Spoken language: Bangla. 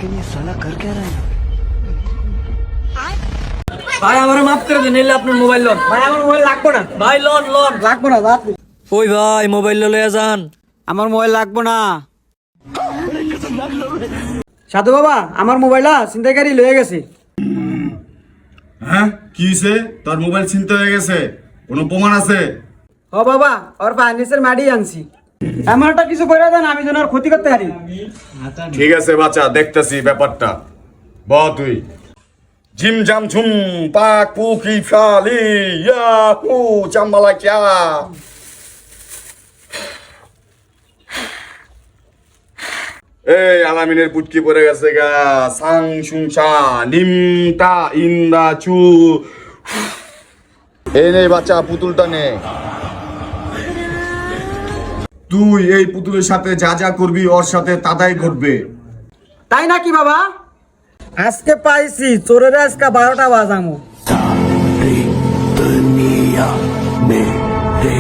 लेकिन ये साला कर क्या रहा है? ভাই আমারে মাফ করে দেন, নিলে আপনার মোবাইল লোন। ভাই আমার মোবাইল লাগবো না। ভাই লোন লোন লাগবো না বাপ। ওই ভাই মোবাইল লয়ে যান। আমার মোবাইল লাগবো না। সাধু বাবা আমার মোবাইলটা ছিনতাইকারী লয়ে গেছে। হ্যাঁ কি হয়েছে? তোর মোবাইল ছিনতে হয়ে গেছে, কোনো প্রমাণ আছে? ও বাবা ওর ফার্নিচার মাড়ি আনছি, এমন একটা কিছু করে দেন আমি যেন ওর ক্ষতি করতে পারি। ঠিক আছে বাচ্চা, দেখতেছি ব্যাপারটা। ব তুই জিম জাম ঝুম পাক পুকি ফালি ইয়াহু চাম্বালা ক্যা। এই আলামিনের পুটকি পড়ে গেছে গা। সাং সুংসা নিমটা ইন্দা চু। এই নে বাচ্চা, পুতুলটা নে। তুই এই পুতুলের সাথে যা যা করবি ওর সাথে তাই ঘটবে। তাই নাকি বাবা? আজকে পাইছি চোরের আজকে 12টা বাজামো। दुनिया मेरे